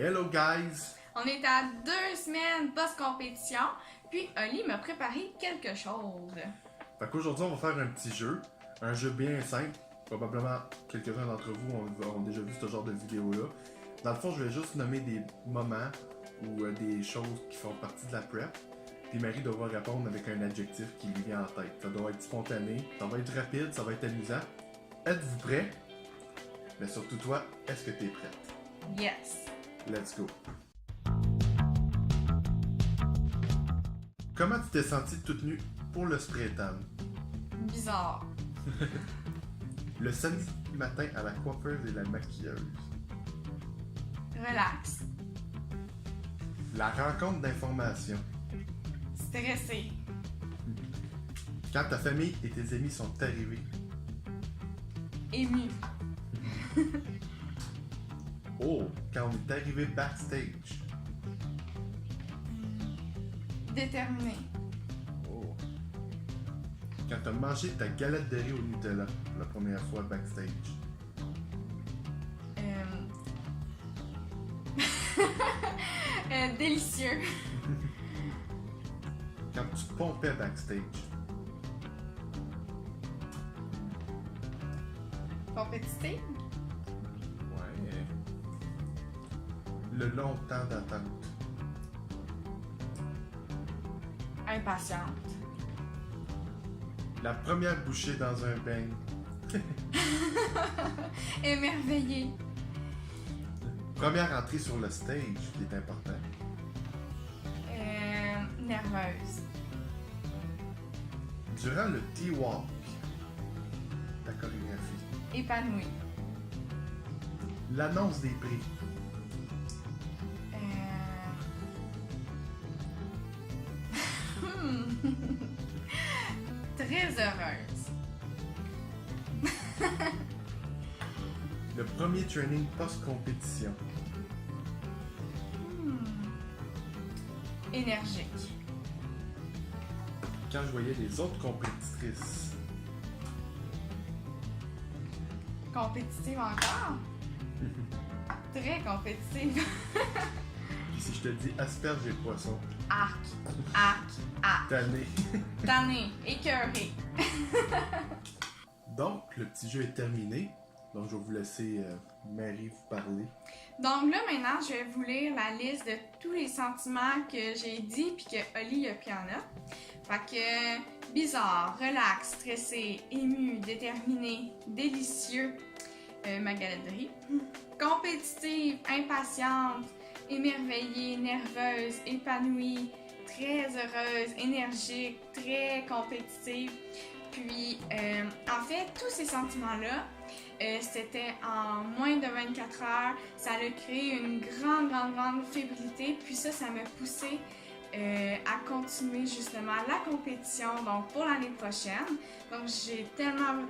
Hello guys! On est à 2 semaines post-compétition, puis Oli m'a préparé quelque chose. Fait qu'aujourd'hui, on va faire un petit jeu. Un jeu bien simple. Probablement quelques-uns d'entre vous ont déjà vu ce genre de vidéo-là. Dans le fond, je vais juste nommer des moments ou des choses qui font partie de la prep. Puis Marie devra répondre avec un adjectif qui lui vient en tête. Ça doit être spontané, ça va être rapide, ça va être amusant. Êtes-vous prêts? Mais surtout toi, est-ce que tu es prête? Yes! Let's go! Comment tu t'es sentie toute nue pour le spray tan? Bizarre. Le samedi matin à la coiffeuse et la maquilleuse. Relax. La rencontre d'informations. Stressé. Quand ta famille et tes amis sont arrivés. Ému. Oh, quand on est arrivé backstage. Déterminé. Oh. Quand tu as mangé ta galette de riz au Nutella pour la première fois backstage. Délicieux. Quand tu pompais backstage. Compétitif. Ouais. Le long temps d'attente. Impatiente. La première bouchée dans un beigne. Émerveillé. Première entrée sur le stage, qui est important. Nerveuse. Durant le T-Walk, ta chorégraphie. Épanouie. L'annonce des prix. Très heureuse. Le premier training post-compétition. Énergique. Quand je voyais les autres compétitrices. Compétitive encore. Très compétitive. Puis si je te dis asperges et poissons. Arc. Arc. Arc. Tanné. Tanné. Écœuré. Donc, le petit jeu est terminé. Donc, je vais vous laisser Marie vous parler. Donc là, maintenant, je vais vous lire la liste de tous les sentiments que j'ai dit puis que Oli a pris en note. Fait que bizarre, relax, stressé, ému, déterminé, délicieux, ma galette de riz. Compétitive, impatiente, émerveillée, nerveuse, épanouie, très heureuse, énergique, très compétitive. Puis, en fait, tous ces sentiments-là, c'était en moins de 24 heures. Ça a créé une grande fébrilité. Puis ça m'a poussé à continuer justement la compétition donc pour l'année prochaine. Donc, j'ai tellement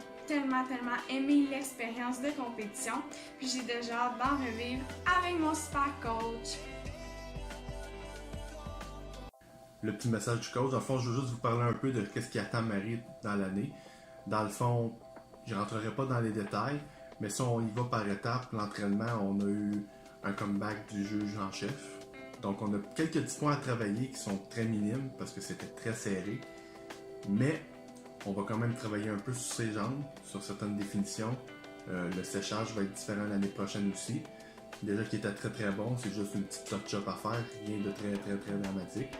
aimé l'expérience de compétition. Puis j'ai déjà hâte d'en revivre avec mon super coach. Le petit message du coach. Dans le fond, je veux juste vous parler un peu de ce qui attend Marie dans l'année. Dans le fond, je ne rentrerai pas dans les détails, mais si on y va par étapes, l'entraînement, on a eu un comeback du juge en chef. Donc, on a quelques petits points à travailler qui sont très minimes parce que c'était très serré. Mais on va quand même travailler un peu sur ses jambes, sur certaines définitions. Le séchage va être différent l'année prochaine aussi. Déjà qui était très bon, c'est juste une petite touch-up à faire, rien de très dramatique.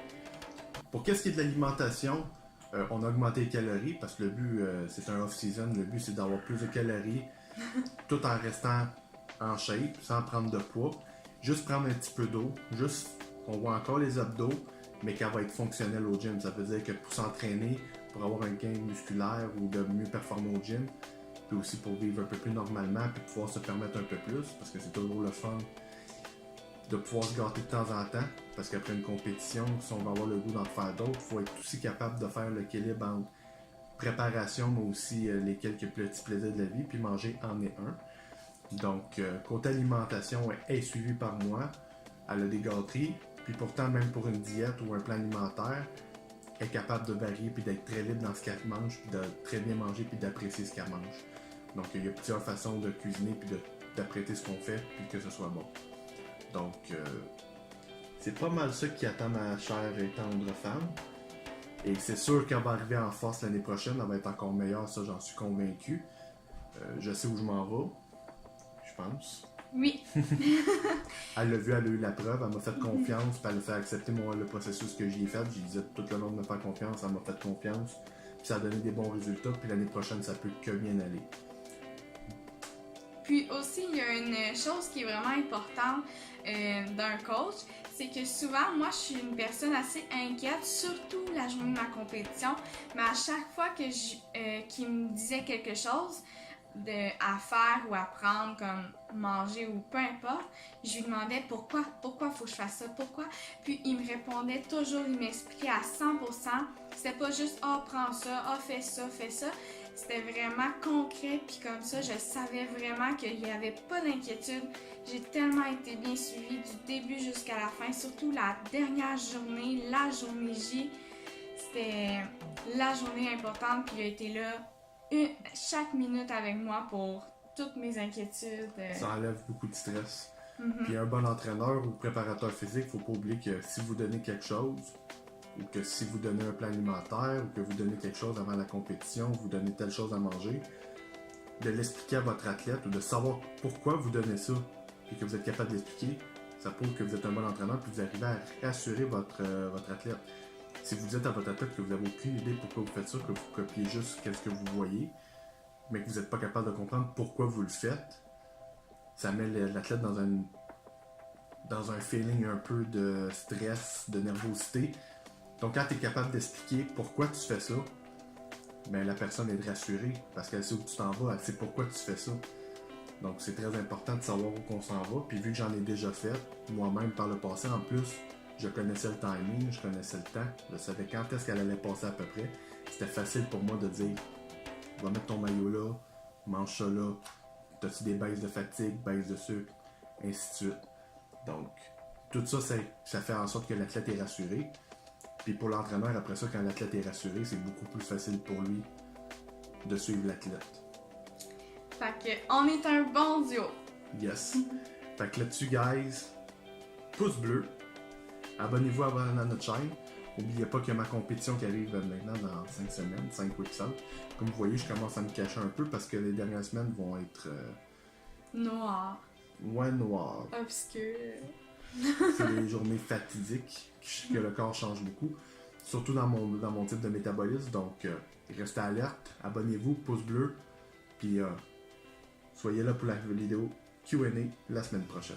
Pour qu'est-ce qui est de l'alimentation, on a augmenté les calories parce que le but, c'est un off-season, le but c'est d'avoir plus de calories tout en restant en shape, sans prendre de poids. Juste prendre un petit peu d'eau, juste on voit encore les abdos, mais qu'elle va être fonctionnelle au gym. Ça veut dire que pour s'entraîner, pour avoir un gain musculaire ou de mieux performer au gym, puis aussi pour vivre un peu plus normalement, puis pouvoir se permettre un peu plus, parce que c'est toujours le fun de pouvoir se gâter de temps en temps, parce qu'après une compétition, si on va avoir le goût d'en faire d'autres, il faut être aussi capable de faire l'équilibre entre préparation, mais aussi les quelques petits plaisirs de la vie, puis manger en est un. Donc, côté alimentation, elle est suivie par moi, elle a des gâteries, puis pourtant, même pour une diète ou un plan alimentaire, elle est capable de varier, puis d'être très libre dans ce qu'elle mange, puis de très bien manger, puis d'apprécier ce qu'elle mange. Donc, il y a plusieurs façons de cuisiner, puis d'apprêter ce qu'on fait, puis que ce soit bon. Donc, c'est pas mal ça qui attend ma chère et tendre femme. Et c'est sûr qu'elle va arriver en force l'année prochaine, elle va être encore meilleure, ça j'en suis convaincu. Je sais où je m'en vais, je pense. Oui. Elle l'a vu, elle a eu la preuve, elle m'a fait confiance, puis elle a fait accepter le processus que j'y ai fait. J'ai dit tout le long de me faire confiance, elle m'a fait confiance, puis ça a donné des bons résultats, puis l'année prochaine ça peut que bien aller. Puis aussi, il y a une chose qui est vraiment importante d'un coach, c'est que souvent, moi, je suis une personne assez inquiète, surtout la journée de ma compétition, mais à chaque fois que qu'il me disait quelque chose à faire ou à prendre, comme manger ou peu importe, je lui demandais pourquoi faut que je fasse ça, pourquoi, puis il me répondait toujours, il m'expliquait à 100%, c'était pas juste « Ah, prends ça, ah, fais ça », c'était vraiment concret, puis comme ça, je savais vraiment qu'il n'y avait pas d'inquiétude. J'ai tellement été bien suivie du début jusqu'à la fin, surtout la dernière journée, la journée J. C'était la journée importante, puis il a été là chaque minute avec moi pour toutes mes inquiétudes. Ça enlève beaucoup de stress. Puis un bon entraîneur ou préparateur physique, il ne faut pas oublier que si vous donnez quelque chose, ou que si vous donnez un plan alimentaire, ou que vous donnez quelque chose avant la compétition, vous donnez telle chose à manger, de l'expliquer à votre athlète ou de savoir pourquoi vous donnez ça, et que vous êtes capable d'expliquer, ça prouve que vous êtes un bon entraîneur, puis vous arrivez à rassurer votre athlète. Si vous dites à votre athlète que vous n'avez aucune idée pourquoi vous faites ça, que vous copiez juste ce que vous voyez, mais que vous n'êtes pas capable de comprendre pourquoi vous le faites, ça met l'athlète dans un feeling un peu de stress, de nervosité. Donc quand tu es capable d'expliquer pourquoi tu fais ça, ben la personne est rassurée parce qu'elle sait où tu t'en vas, elle sait pourquoi tu fais ça. Donc c'est très important de savoir où qu'on s'en va. Puis vu que j'en ai déjà fait, moi-même par le passé, en plus, je connaissais le timing, je connaissais le temps, je savais quand est-ce qu'elle allait passer à peu près. C'était facile pour moi de dire, va mettre ton maillot là, mange ça là, t'as-tu des baisses de fatigue, baisses de sucre, ainsi de suite. Donc, tout ça, ça fait en sorte que l'athlète est rassuré. Puis pour l'entraîneur, après ça, quand l'athlète est rassuré, c'est beaucoup plus facile pour lui de suivre l'athlète. Fait que on est un bon duo. Yes. Fait que là-dessus, guys, pouce bleu. Abonnez-vous à notre chaîne. N'oubliez pas qu'il y a ma compétition qui arrive maintenant dans 5 semaines, 5 weeks out. Comme vous voyez, je commence à me cacher un peu parce que les dernières semaines vont être... Noir. Ouais, noires. Obscur. C'est des journées fatidiques, que le corps change beaucoup. Surtout dans mon type de métabolisme. Donc, restez alerte, abonnez-vous, pouce bleu. Puis, soyez là pour la vidéo Q&A la semaine prochaine.